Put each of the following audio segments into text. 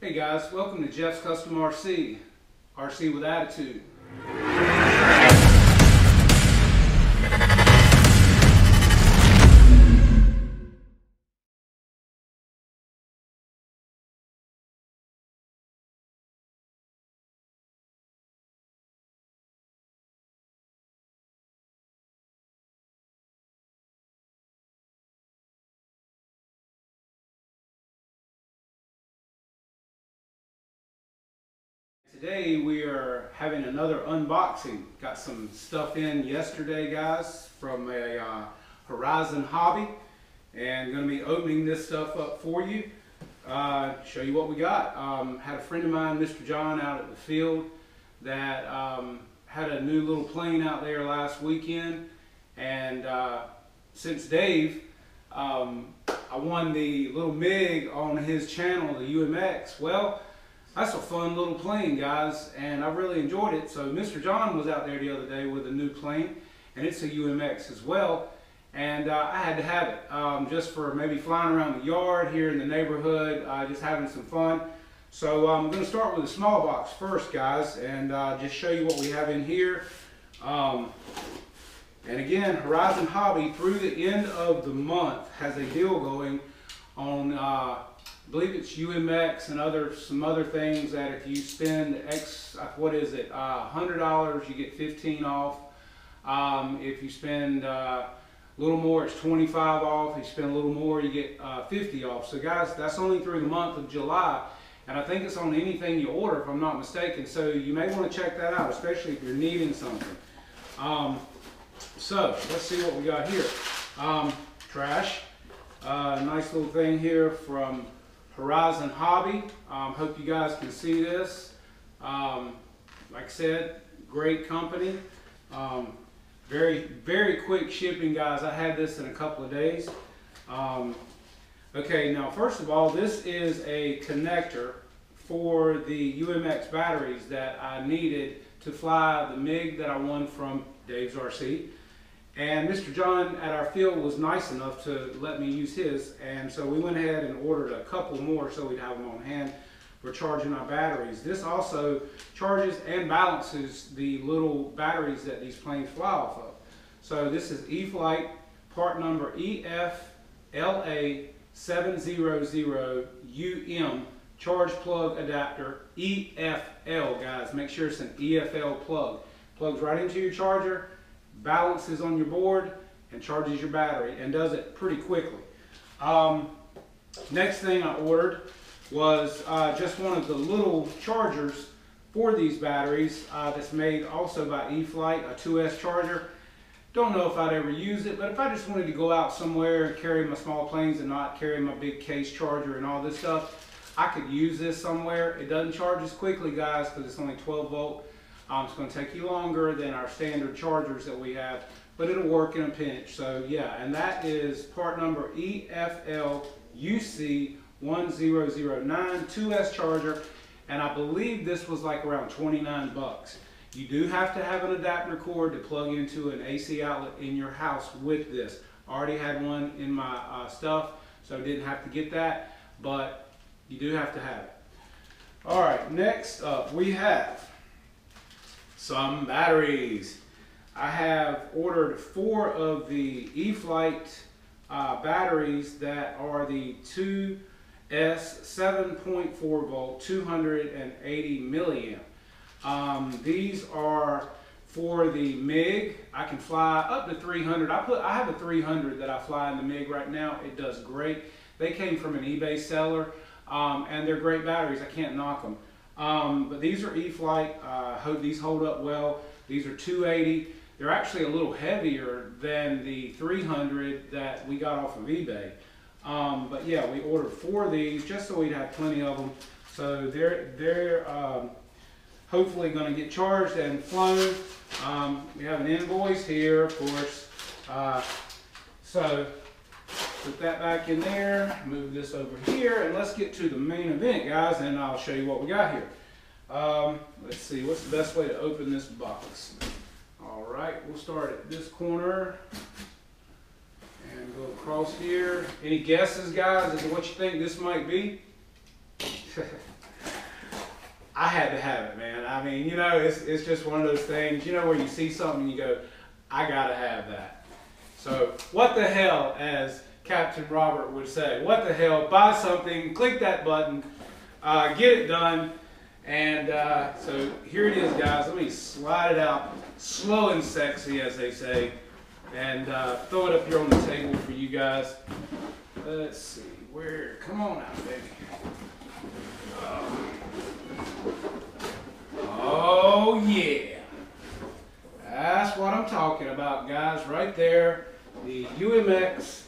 Hey guys, welcome to Jeff's Custom RC with attitude. Today we are having another unboxing. Got some stuff in yesterday, guys, from a Horizon hobby, and going to be opening this stuff up for you. Show you what we got. Had a friend of mine, Mr. John, out at the field that had a new little plane out there last weekend, and since Dave, I won the little MiG on his channel, the UMX. Well, that's a fun little plane, guys, and I really enjoyed it. So Mr. John was out there the other day with a new plane, and it's a UMX as well, and I had to have it just for maybe flying around the yard here in the neighborhood, just having some fun. So I'm going to start with a small box first, guys, and just show you what we have in here. And again, Horizon Hobby through the end of the month has a deal going on I believe it's UMX and some other things that if you spend $100, you get 15 off. If you spend a little more, it's 25 off. If you spend a little more, you get 50 off. So guys, that's only through the month of July, and I think it's on anything you order, if I'm not mistaken. So you may want to check that out, especially if you're needing something. So let's see what we got here. Trash. Nice little thing here from Horizon Hobby. Hope you guys can see this. Like I said, great company. Very quick shipping, guys. I had this in a couple of days. Okay, now first of all, this is a connector for the UMX batteries that I needed to fly the MiG that I won from Dave's RC. And Mr. John at our field was nice enough to let me use his, and so we went ahead and ordered a couple more so we'd have them on hand for charging our batteries. This also charges and balances the little batteries that these planes fly off of. So this is Eflite, part number EFLA700UM, charge plug adapter, EFL, guys. Make sure it's an EFL plug. Plugs right into your charger, balances on your board, and charges your battery, and does it pretty quickly. Next thing I ordered was just one of the little chargers for these batteries that's made also by Eflite, a 2S charger. Don't know if I'd ever use it, but if I just wanted to go out somewhere and carry my small planes and not carry my big case charger and all this stuff, I could use this somewhere. It doesn't charge as quickly, guys, because it's only 12 volt. It's going to take you longer than our standard chargers that we have, but it'll work in a pinch. So yeah, and that is part number EFLUC1009 2S charger, and I believe this was like around 29 bucks. You do have to have an adapter cord to plug into an AC outlet in your house with this. I already had one in my stuff, so I didn't have to get that, but you do have to have it. All right, next up we have some batteries. I have ordered 4 of the Eflite batteries that are the 2S 7.4 volt 280 milliamp. These are for the MiG. I can fly up to 300. I have a 300 that I fly in the MiG right now. It does great. They came from an eBay seller, and they're great batteries. I can't knock them. But these are Eflite. These hold up well. These are 280. They're actually a little heavier than the 300 that we got off of eBay. But yeah, we ordered 4 of these just so we'd have plenty of them. So they're hopefully going to get charged and flown. We have an invoice here, of course. So put that back in there, move this over here, and let's get to the main event, guys, and I'll show you what we got here. Let's see, what's the best way to open this box? All right, we'll start at this corner and go across here. Any guesses, guys, as to what you think this might be? had to have it, man. I mean, you know, it's just one of those things, you know, where you see something and you go, I gotta have that. So what the hell, as Captain Robert would say, what the hell, buy something, click that button, get it done. And so here it is, guys. Let me slide it out, slow and sexy, as they say, and throw it up here on the table for you guys. Let's see, where, come on out, baby. Oh yeah, that's what I'm talking about, guys, right there. The UMX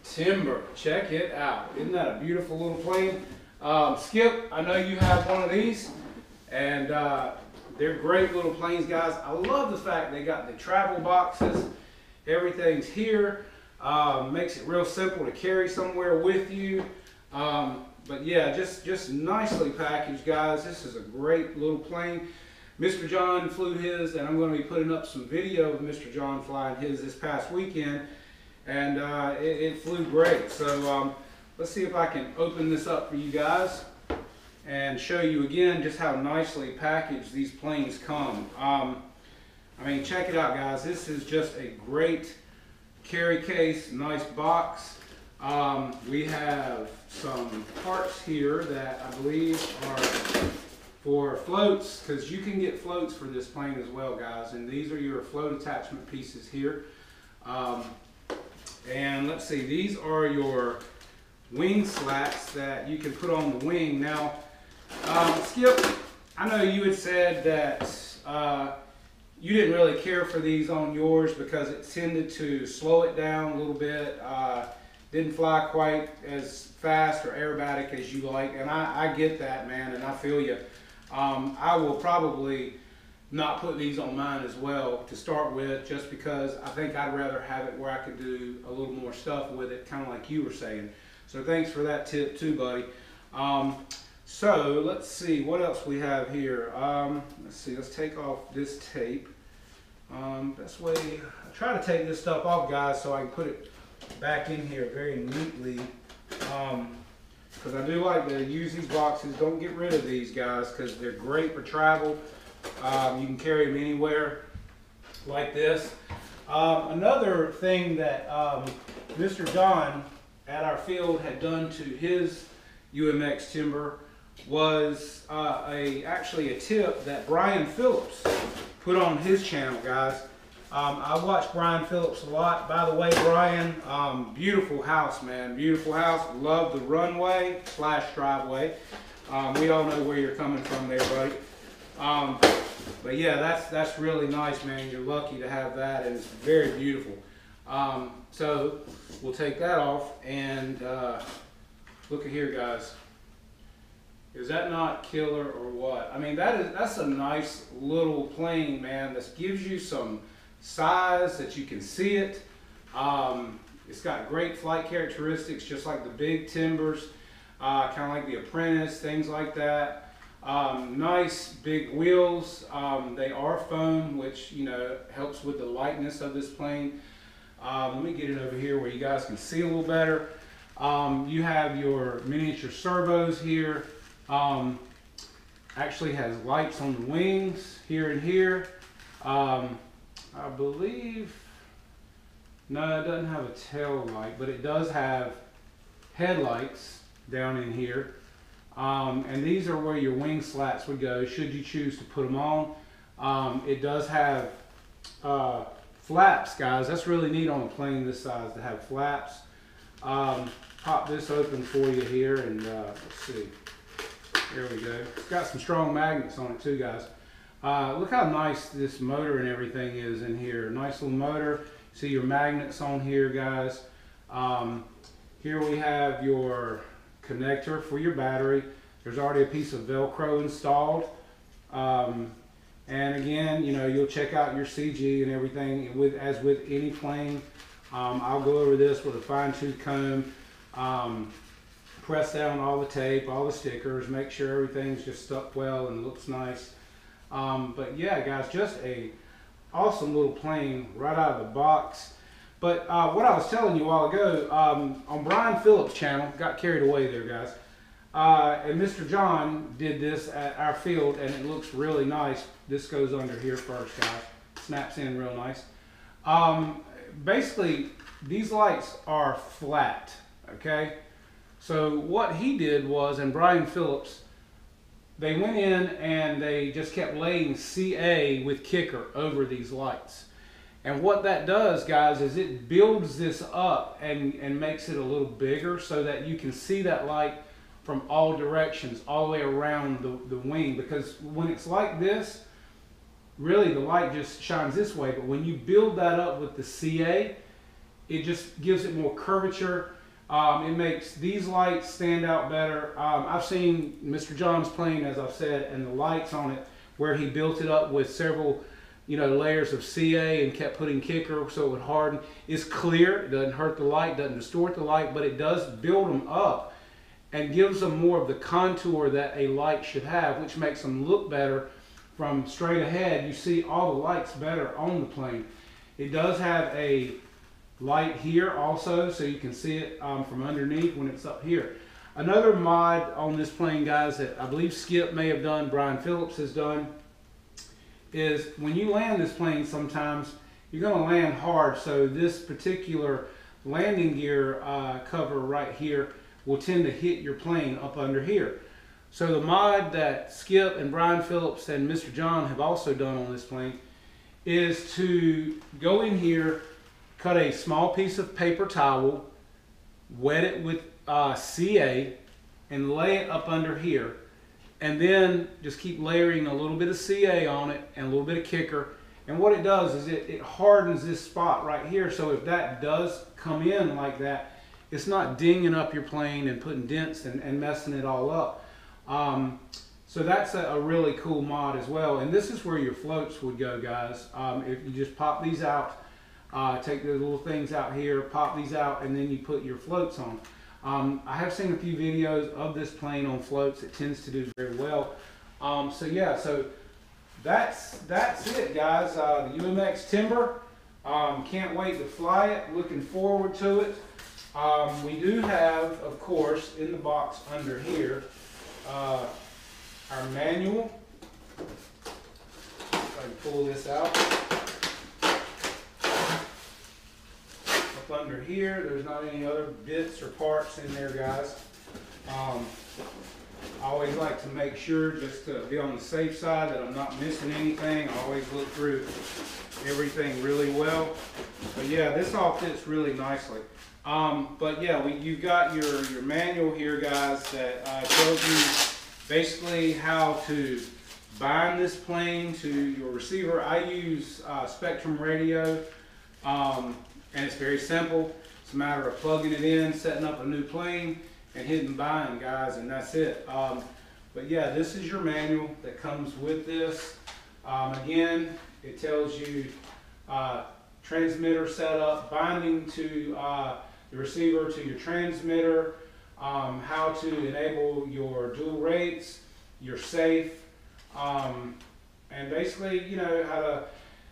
Timber, check it out. Isn't that a beautiful little plane? Skip, I know you have one of these, and they're great little planes, guys. I love the fact they got the travel boxes. Everything's here. Makes it real simple to carry somewhere with you. But yeah, just nicely packaged, guys. This is a great little plane. Mr. John flew his, and I'm going to be putting up some video of Mr. John flying his this past weekend, and it flew great. So let's see if I can open this up for you guys and show you again just how nicely packaged these planes come. I mean, check it out, guys. This is just a great carry case, nice box. We have some parts here that I believe are for floats, because you can get floats for this plane as well, guys. And these are your float attachment pieces here. And let's see, these are your wing slats that you can put on the wing. Now, Skip, I know you had said that you didn't really care for these on yours because it tended to slow it down a little bit. Didn't fly quite as fast or aerobatic as you like, and I get that, man, and I feel you. I will probably not put these on mine as well to start with, just because I think I'd rather have it where I could do a little more stuff with it, kind of like you were saying. So thanks for that tip too, buddy. So let's see what else we have here. Let's see, let's take off this tape. Best way, I try to take this stuff off, guys, so I can put it back in here very neatly, because I do like to use these boxes. Don't get rid of these, guys, because they're great for travel. You can carry them anywhere like this. Another thing that Mr. John at our field had done to his UMX Timber was actually a tip that Brian Phillips put on his channel, guys. I watch Brian Phillips a lot. By the way, Brian, beautiful house, man. Beautiful house. Love the runway / driveway. We all know where you're coming from there, buddy. But yeah, that's really nice, man. You're lucky to have that, and it's very beautiful. So we'll take that off, and look at here, guys. Is that not killer or what? I mean, that's a nice little plane, man. This gives you some size that you can see it. It's got great flight characteristics, just like the big Timbers, kind of like the Apprentice, things like that. Nice big wheels. They are foam, which, you know, helps with the lightness of this plane. Let me get it over here where you guys can see a little better. You have your miniature servos here. Actually has lights on the wings here and here. I believe, no, it doesn't have a tail light, but it does have headlights down in here. And these are where your wing slats would go, should you choose to put them on. It does have flaps, guys. That's really neat on a plane this size to have flaps. Pop this open for you here, and let's see. There we go. It's got some strong magnets on it too, guys. Look how nice this motor and everything is in here. Nice little motor. See your magnets on here, guys. Here we have your connector for your battery. There's already a piece of Velcro installed. And again, you know, you'll check out your CG and everything as with any plane. I'll go over this with a fine-tooth comb. Press down all the tape, all the stickers, make sure everything's just stuck well and looks nice. But yeah, guys, just a awesome little plane right out of the box. But what I was telling you a while ago, on Brian Phillips' channel, got carried away there, guys. And Mr. John did this at our field, and it looks really nice. This goes under here first, guys. Snaps in real nice. Basically, these lights are flat, okay? So what he did was, and Brian Phillips, they went in and they just kept laying CA with kicker over these lights. And what that does, guys, is it builds this up and makes it a little bigger so that you can see that light from all directions, all the way around the wing. Because when it's like this, really the light just shines this way. But when you build that up with the CA, it just gives it more curvature. It makes these lights stand out better. I've seen Mr. John's plane, as I've said, and the lights on it, where he built it up with several, you know, layers of CA and kept putting kicker so it would harden. It's clear, it doesn't hurt the light, doesn't distort the light, but it does build them up and gives them more of the contour that a light should have, which makes them look better from straight ahead. You see all the lights better on the plane. It does have a light here also, so you can see it from underneath when it's up here. Another mod on this plane, guys, that I believe Skip may have done, Brian Phillips has done, is when you land this plane, sometimes you're going to land hard, so this particular landing gear cover right here will tend to hit your plane up under here. So the mod that Skip and Brian Phillips and Mr. John have also done on this plane is to go in here, cut a small piece of paper towel, wet it with CA, and lay it up under here. And then just keep layering a little bit of CA on it and a little bit of kicker. And what it does is it hardens this spot right here, so if that does come in like that, it's not dinging up your plane and putting dents and messing it all up. So that's a really cool mod as well. And this is where your floats would go, guys. If you just pop these out, take the little things out here, pop these out, and then you put your floats on. I have seen a few videos of this plane on floats. It tends to do very well. So yeah, so that's it, guys. The UMX Timber. Can't wait to fly it. Looking forward to it. We do have, of course, in the box under here, our manual. If I can pull this out. Up under here, there's not any other bits or parts in there, guys. I always like to make sure, just to be on the safe side, that I'm not missing anything. I always look through everything really well. But yeah, this all fits really nicely. But yeah, you've got your manual here, guys, that tells you basically how to bind this plane to your receiver. I use Spectrum radio, and it's very simple. It's a matter of plugging it in, setting up a new plane, and hitting bind, guys, and that's it. But yeah, this is your manual that comes with this. Again, it tells you transmitter setup, binding to the receiver to your transmitter, how to enable your dual rates, your safe, and basically, you know, how to,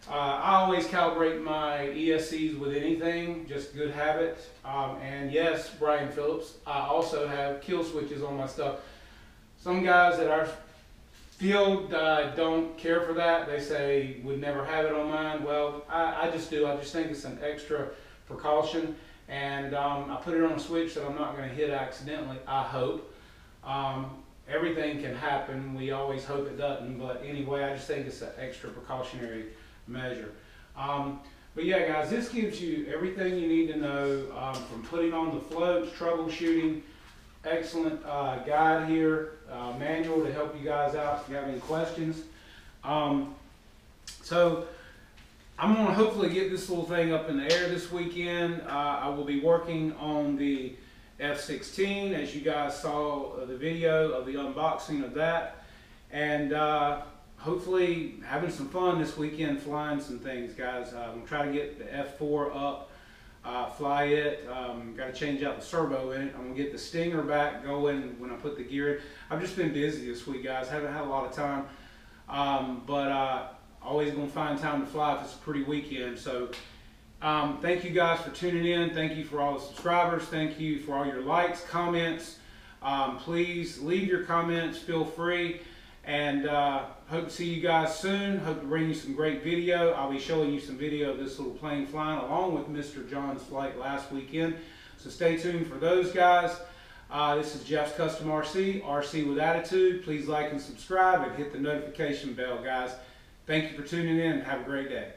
I always calibrate my ESCs with anything, just good habit. And yes, Brian Phillips, I also have kill switches on my stuff. Some guys at our field don't care for that. They say, would never have it on mine. Well, I just do. I just think it's an extra precaution. And I put it on a switch that I'm not going to hit accidentally, I hope. Everything can happen. We always hope it doesn't. But anyway, I just think it's an extra precautionary measure. But yeah, guys, this gives you everything you need to know from putting on the floats, troubleshooting. Excellent guide here, manual to help you guys out if you have any questions. So I'm going to hopefully get this little thing up in the air this weekend. I will be working on the F-16, as you guys saw the video of the unboxing of that, and hopefully having some fun this weekend flying some things, guys. I'm going to try to get the F4 up, fly it. Got to change out the servo in it. I'm going to get the Stinger back going when I put the gear in. I've just been busy this week, guys. Haven't had a lot of time, but always going to find time to fly if it's a pretty weekend. So thank you guys for tuning in. Thank you for all the subscribers. Thank you for all your likes, comments. Please leave your comments, feel free. And hope to see you guys soon. Hope to bring you some great video. I'll be showing you some video of this little plane flying along with Mr. John's flight last weekend. So stay tuned for those guys. This is Jeff's Custom RC, RC with Attitude. Please like and subscribe and hit the notification bell, guys. Thank you for tuning in and have a great day.